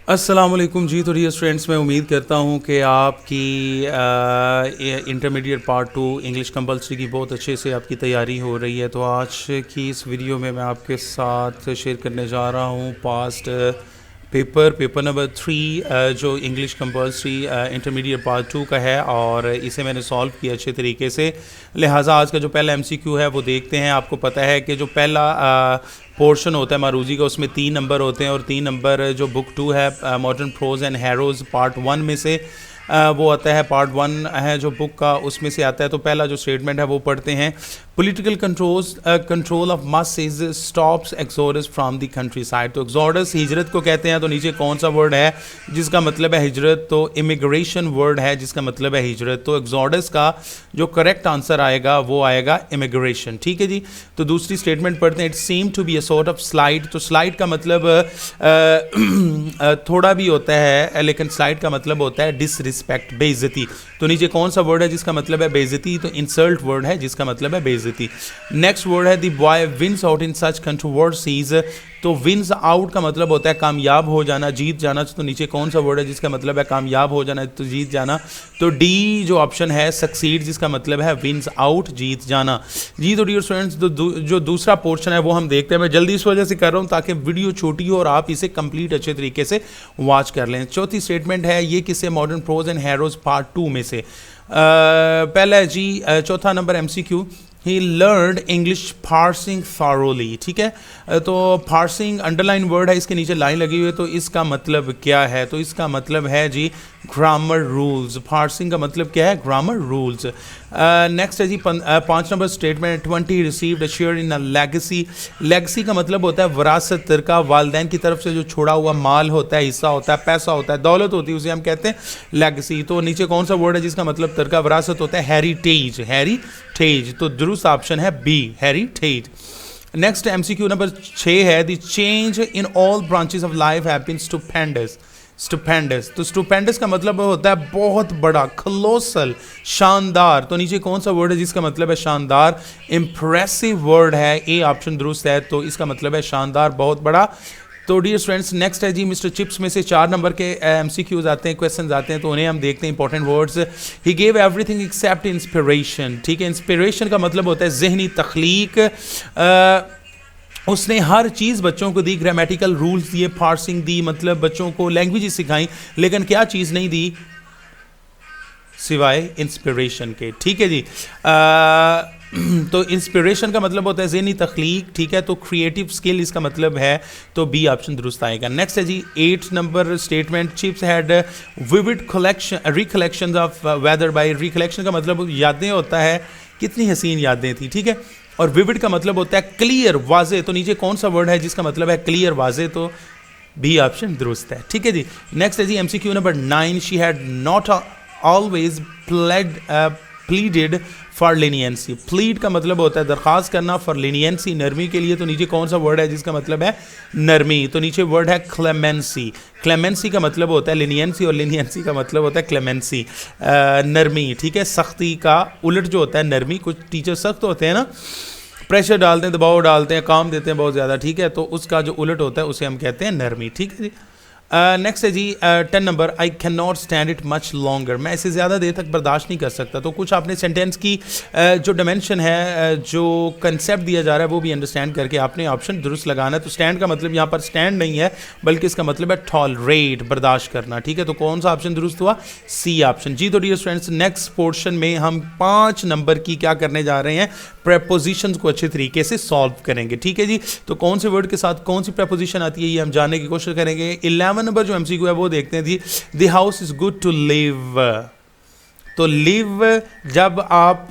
अस्सलाम वालेकुम जी। तो डियर स्टूडेंट्स, मैं उम्मीद करता हूँ कि आपकी इंटरमीडिएट पार्ट 2 इंग्लिश कंपलसरी की बहुत अच्छे से आपकी तैयारी हो रही है। तो आज की इस वीडियो में मैं आपके साथ शेयर करने जा रहा हूँ पास्ट पेपर नंबर 3 जो इंग्लिश कंपलसरी इंटरमीडिएट पार्ट 2 का है, और इसे मैंने सॉल्व किया अच्छे तरीके से। लिहाजा आज का जो पहला एमसीक्यू है वो देखते हैं। आपको पता है कि जो पहला पोर्शन होता है मारूजी का, उसमें 3 नंबर होते हैं, और 3 नंबर जो बुक 2 है मॉडर्न प्रोज एंड हैरोज पार्ट 1 में से वो आता है। पार्ट 1 है जो बुक का, उसमें से आता है। तो पहला जो स्टेटमेंट है वो पढ़ते हैं। Political control of masses stops exodus from the country side. तो एक्सोडस हिजरत को कहते हैं। तो नीचे कौन सा वर्ड है जिसका मतलब है हिजरत? तो इमिग्रेशन वर्ड है जिसका मतलब है हिजरत। तो एक्सोडस का जो करेक्ट आंसर आएगा वो आएगा इमिग्रेशन। ठीक है जी। तो दूसरी स्टेटमेंट पढ़ते हैं। It seem to be a sort of slide. तो स्लाइड का मतलब थोड़ा भी होता है, लेकिन स्लाइड का मतलब होता है डिसरिस्पेक्ट, बेइज्जती। तो नीचे कौन सा वर्ड है जिसका मतलब है बेइज्जती? तो इंसल्ट वर्ड है जिसका मतलब है बेइज्जती। नेक्स्ट वर्ड है the boy wins out in such controversies. तो विंस आउट का मतलब होता है कामयाब हो जाना, जीत जाना। तो नीचे कौन सा वर्ड है जिसका मतलब है कामयाब हो जाना, तो जीत जाना। तो डी जो ऑप्शन है सक्सीड, जिसका मतलब है विंस आउट, जीत जाना जी। तो डियर स्टूडेंट्स, जो दूसरा पोर्शन है वो हम देखते हैं। मैं जल्दी इस वजह से कर रहा हूँ ताकि वीडियो छोटी हो और आप इसे कंप्लीट अच्छे तरीके से वॉच कर लें। चौथी स्टेटमेंट है, ये किससे? मॉडर्न प्रोज एंड हैरोज पार्ट 2 में से। पहला है जी चौथा नंबर एमसीक्यू, ही लर्नड इंग्लिश पार्सिंग थॉरोली। ठीक है। तो पार्सिंग अंडरलाइन वर्ड है, इसके नीचे लाइन लगी हुई है। तो इसका मतलब क्या है? तो इसका मतलब है जी ग्रामर रूल्स। पार्सिंग का मतलब क्या है? Grammar rules. नेक्स्ट है जी 5 number statement, 20 received a share in a legacy. Legacy का मतलब होता है विरासत, तरका, वालदैन की तरफ से जो छोड़ा हुआ माल होता है, हिस्सा होता है, पैसा होता है, दौलत होती है, उसे हम कहते हैं लेगेसी। तो नीचे कौन सा वर्ड है जिसका मतलब तरका, विरासत होता है? Heritage, heritage. तो दुरुस्त ऑप्शन है B, heritage. Next MCQ number 6 है, the change in all branches of life have been stupendous. Stupendous, तो स्टुपेंडस का मतलब होता है बहुत बड़ा, क्लोसल, शानदार। तो नीचे कौन सा वर्ड है जिसका मतलब है शानदार? इंप्रेसिव वर्ड है, ए ऑप्शन दुरुस्त है। तो इसका मतलब है शानदार, बहुत बड़ा। तो डियर स्टूडेंट्स, नेक्स्ट है जी मिस्टर चिप्स में से 4 नंबर के एमसीक्यूज आते हैं, क्वेश्चंस आते हैं। तो उन्हें हम देखते हैं। Important words, he gave everything except inspiration. ठीक है। इंस्पिरेशन का मतलब होता है जहनी तख्लीक। उसने हर चीज़ बच्चों को दी, ग्रामेटिकल रूल्स दिए, पार्सिंग दी, मतलब बच्चों को लैंग्वेज सिखाई, लेकिन क्या चीज़ नहीं दी सिवाय इंस्पिरेशन के। ठीक है जी। तो इंस्पिरेशन का मतलब होता है ज़हनी तख्लीक। ठीक है। तो क्रिएटिव स्किल इसका मतलब है। तो बी ऑप्शन दुरुस्त आएगा। नेक्स्ट है जी 8 number statement, chips had vivid collection recollection of whether by. Recollection का मतलब यादें होता है, कितनी हसीन यादें थी। ठीक है। और विविड का मतलब होता है क्लियर, वाजे। तो नीचे कौन सा वर्ड है जिसका मतलब है क्लियर, वाजे? तो बी ऑप्शन दुरुस्त है। ठीक है जी। नेक्स्ट है जी MCQ number 9, she had not always pleaded for leniency. Plead का मतलब होता है दरख्वास्त करना, फॉर लीनियंसी, नरमी के लिए। तो नीचे कौन सा वर्ड है जिसका मतलब है नरमी? तो नीचे वर्ड है क्लेमेंसी। क्लेमेंसी का मतलब होता है लीनियंसी, और लीनियंसी का मतलब होता है क्लेमेंसी, नरमी। ठीक है। सख्ती का उलट जो होता है नरमी। कुछ टीचर सख्त होते हैं ना, प्रेशर डालते हैं, दबाव डालते हैं, काम देते हैं बहुत ज़्यादा। ठीक है। तो उसका जो उलट होता है उसे हम कहते हैं नरमी। ठीक है जी। नेक्स्ट है जी 10 number, I can not stand it much longer. मैं इसे ज़्यादा देर तक बर्दाश्त नहीं कर सकता। तो कुछ आपने सेंटेंस की जो डायमेंशन है, जो कंसेप्ट दिया जा रहा है, वो भी अंडरस्टैंड करके आपने ऑप्शन दुरुस्त लगाना है। तो स्टैंड का मतलब यहाँ पर स्टैंड नहीं है, बल्कि इसका मतलब है टॉलरेट, बर्दाश्त करना। ठीक है। तो कौन सा ऑप्शन दुरुस्त हुआ? सी ऑप्शन जी। तो डियर स्टूडेंट्स, नेक्स्ट पोर्शन में हम 5 नंबर की क्या करने जा रहे हैं? प्रेपोजिशंस को अच्छे तरीके से सॉल्व करेंगे। ठीक है जी। तो कौन से वर्ड के साथ कौन सी प्रेपोजिशन आती है ये हम जानने की कोशिश करेंगे। 11 नंबर जो एमसीक्यू है वो देखते हैं जी, the house is good to live. तो लिव, जब आप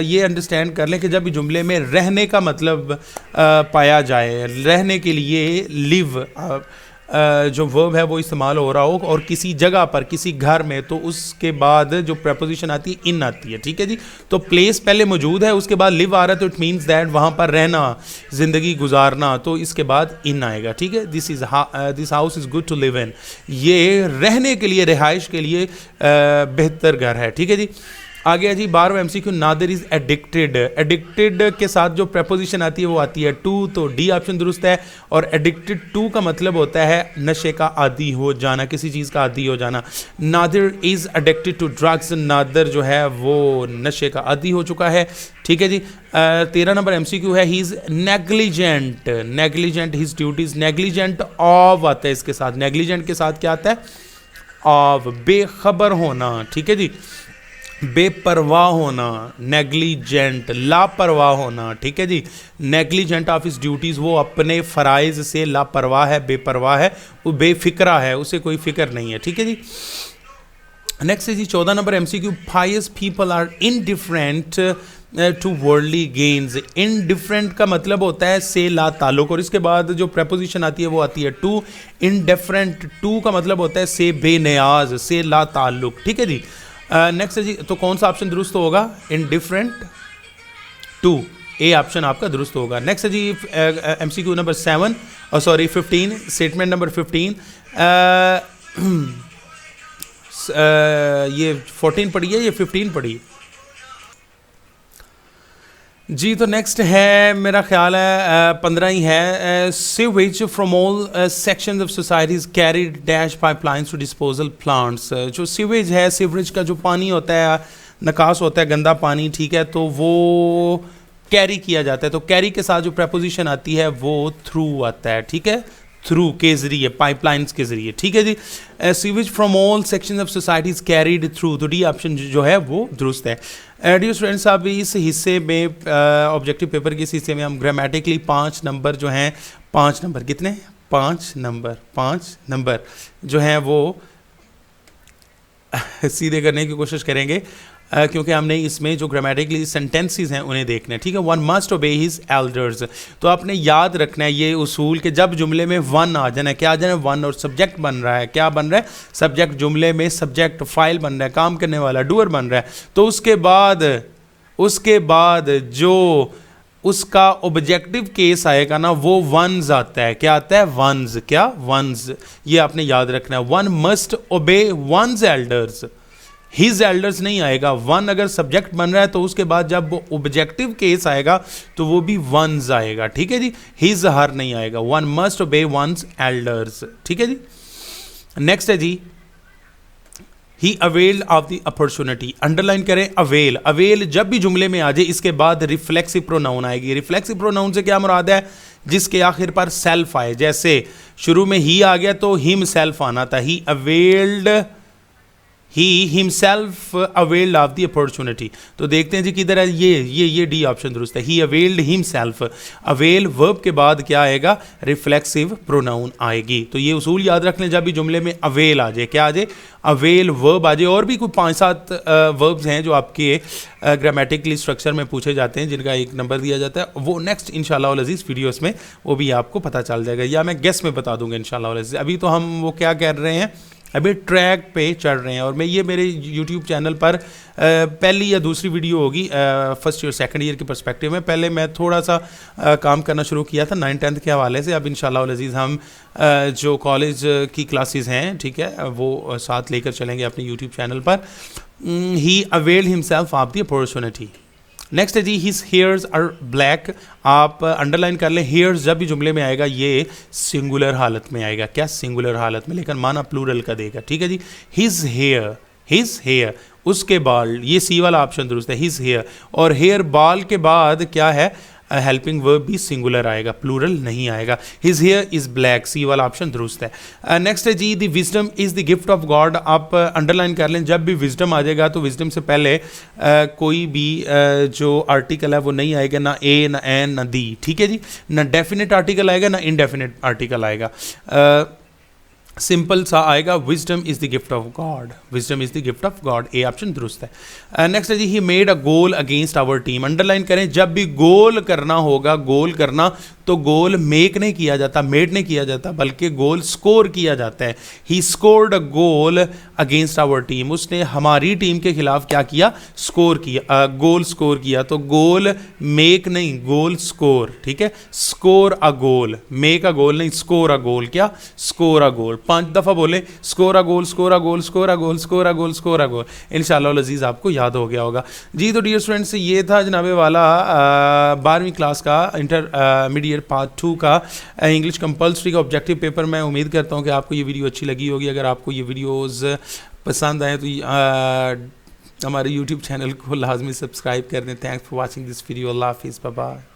ये अंडरस्टैंड कर लें कि जब जुमले में रहने का मतलब पाया जाए, रहने के लिए लिव जो वर्ब है वो इस्तेमाल हो रहा हो, और किसी जगह पर, किसी घर में, तो उसके बाद जो प्रपोजिशन आती है इन आती है। ठीक है जी। तो प्लेस पहले मौजूद है, उसके बाद लिव आ रहा है, तो इट मीन्स दैट वहाँ पर रहना, ज़िंदगी गुजारना। तो इसके बाद इन आएगा। ठीक है। This house is good to live in. ये रहने के लिए, रिहाइश के लिए बेहतर घर है। ठीक है जी। आ गया जी 12वां MCQ, Nadir is addicted. Addicted के साथ जो प्रेपोजिशन आती है वो आती है टू, तो डी ऑप्शन दुरुस्त है। और एडिक्टेड टू का मतलब होता है नशे का आदी हो जाना, किसी चीज़ का आदी हो जाना। Nadar is addicted to drugs, Nadar जो है वो नशे का आदी हो चुका है। ठीक है जी। 13 नंबर एमसीक्यू है, he is negligent. Negligent his duties, negligent of आता है इसके साथ। नेग्लिजेंट के साथ क्या आता है? ऑफ, बेखबर होना। ठीक है जी, बेपरवाह होना, नेग्लिजेंट, लापरवाह होना। ठीक है जी, नेग्लिजेंट ऑफ हिज ड्यूटीज़, वो अपने फ़राइज़ से लापरवाह है, बेपरवाह है, वो बेफिक्रा है, उसे कोई फिक्र नहीं है। ठीक है जी। नेक्स्ट है जी 14 number MCQ, pious people are indifferent to worldly gains. Indifferent का मतलब होता है से ला ताल्लुक, और इसके बाद जो प्रेपोजिशन आती है वो आती है टू। इनडिफरेंट टू का मतलब होता है से बेनियाज, से ला ताल्लुक। ठीक है जी। नेक्स्ट है जी, तो कौन सा ऑप्शन दुरुस्त होगा? इनडिफरेंट टू, ए ऑप्शन आपका दुरुस्त होगा। नेक्स्ट है जी एमसीक्यू नंबर 7, और सॉरी 15, स्टेटमेंट नंबर 15। ये 14 पढ़ी है, ये 15 पढ़ी है जी। तो नेक्स्ट है, मेरा ख्याल है 15 ही है। Sewage from all sections of societies carried dash pipelines to disposal plants. जो सीवेज है, सीवरेज का जो पानी होता है, निकास होता है, गंदा पानी, ठीक है, तो वो कैरी किया जाता है। तो कैरी के साथ जो प्रपोजिशन आती है वो थ्रू आता है। ठीक है, थ्रू के जरिए, पाइपलाइंस के जरिए। ठीक है जी। Sewage from all sections of societies carried through, तो डी ऑप्शन जो है वो दुरुस्त है। डियर स्टूडेंट्स, अब इस हिस्से में ऑब्जेक्टिव पेपर के इस हिस्से में हम ग्रामेटिकली 5 नंबर जो हैं, 5 नंबर कितने? 5 नंबर जो हैं वो सीधे करने की कोशिश करेंगे, क्योंकि हमने इसमें जो ग्रामेटिकली सेंटेंसेस हैं उन्हें देखना है। ठीक है। वन मस्ट ओबे हिज एल्डर्स, तो आपने याद रखना है ये उसूल के जब जुमले में वन आ जाना है, क्या आ जाना है? वन, और सब्जेक्ट बन रहा है, क्या बन रहा है? सब्जेक्ट। जुमले में सब्जेक्ट फाइल बन रहा है, काम करने वाला डूअर बन रहा है, तो उसके बाद जो उसका ऑब्जेक्टिव केस आएगा ना, वो वंस आता है। क्या आता है? वंस। क्या? वंस। ये आपने याद रखना है। One must obey one's elders, his elders नहीं आएगा। वन अगर सब्जेक्ट बन रहा है तो उसके बाद जब वो ऑब्जेक्टिव केस आएगा तो वो भी वंस आएगा। ठीक है जी, हिज हर नहीं आएगा। One must obey one's elders. ठीक है जी। नेक्स्ट है जी, he availed of the opportunity. Underline करें अवेल। अवेल जब भी जुमले में आ जाए इसके बाद रिफ्लेक्सिव प्रोनाउन आएगी। रिफ्लेक्सिव प्रोनाउन से क्या मुराद है? जिसके आखिर पर सेल्फ आए। जैसे शुरू में ही आ गया तो हिम सेल्फ आना था, he availed, he himself availed of the opportunity. तो देखते हैं जी किधर है, ये डी ऑप्शन दुरुस्त है, ही अवेल्ड हिमसेल्फ। अवेल वर्ब के बाद क्या आएगा? रिफ्लेक्सिव प्रोनाउन आएगी। तो ये उसूल याद रख लें, जब भी जुमले में अवेल आ जाए, क्या आ जाए? अवेल वर्ब आ जाए। और भी कोई 5-7 वर्ब्स हैं जो आपके ग्रामेटिकली स्ट्रक्चर में पूछे जाते हैं, जिनका 1 नंबर दिया जाता है। वो नेक्स्ट इंशाल्लाह अल अज़ीज़ वीडियोस में वो भी आपको पता चल जाएगा, या मैं गेस में बता दूंगा इंशाल्लाह अल अज़ीज़। अभी तो हम वो क्या कर रहे हैं, अभी ट्रैक पे चढ़ रहे हैं। और मैं ये मेरे यूट्यूब चैनल पर पहली या दूसरी वीडियो होगी फर्स्ट ईयर सेकंड ईयर के पर्सपेक्टिव में। पहले मैं थोड़ा सा काम करना शुरू किया था 9th-10th के हवाले से। अब इंशाल्लाह अल अज़ीज़ हम जो कॉलेज की क्लासेस हैं, ठीक है, वो साथ लेकर चलेंगे अपने यूट्यूब चैनल पर। He availed himself of the opportunity. Next है जी, हिज हेयर्स आर ब्लैक। आप अंडरलाइन कर लें, हेयर्स जब भी जुमले में आएगा ये सिंगुलर हालत में आएगा। क्या? सिंगुलर हालत में, लेकिन माना प्लूरल का देगा। ठीक है जी। हिज हेयर, उसके बाल, ये सी वाला ऑप्शन दुरुस्त है, हिज हेयर। और हेयर बाल के बाद क्या है? हेल्पिंग वर्ब भी सिंगुलर आएगा, प्लूरल नहीं आएगा। His hair is black, C वाला ऑप्शन दुरुस्त है। नेक्स्ट है जी, the wisdom is the gift of God. आप अंडरलाइन कर लें, जब भी विजडम आ जाएगा तो विजडम से पहले कोई भी जो आर्टिकल है वो नहीं आएगा, ना ए, ना एन, ना दी। ठीक है जी। ना डेफिनेट आर्टिकल आएगा, ना इनडेफिनेट आर्टिकल आएगा। सिंपल सा आएगा, wisdom is the gift of God. Wisdom is the gift of God, A option दुरुस्त है। नेक्स्ट है जी, he made a goal against our team. Underline करें, जब भी गोल करना होगा, गोल करना, तो गोल मेक नहीं किया जाता, मेड नहीं किया जाता, बल्कि गोल स्कोर किया जाता है। He scored a goal against our team, उसने हमारी टीम के खिलाफ क्या किया, स्कोर किया, गोल स्कोर किया। तो गोल मेक नहीं, गोल स्कोर, ठीक है, score a goal, make a गोल नहीं, स्कोर अ गोल, क्या, स्कोर अ गोल। 5 दफ़ा बोले, score a goal, score a goal, score a goal, score a goal, score a goal. इंशाअल्लाह अज़ीज़ आपको याद हो गया होगा जी। तो डियर स्टूडेंट्स, ये था जनाबे वाला 12वीं क्लास का इंटरमीडिएट पार्ट 2 का इंग्लिश कंपल्सरी का ऑब्जेक्टिव पेपर। मैं उम्मीद करता हूँ कि आपको ये वीडियो अच्छी लगी होगी। अगर आपको ये वीडियोस पसंद आए तो हमारे यूट्यूब चैनल को लाजमी सब्सक्राइब कर दें। Thanks for watching this video. अल्लाह हाफिज़, बाय बाय।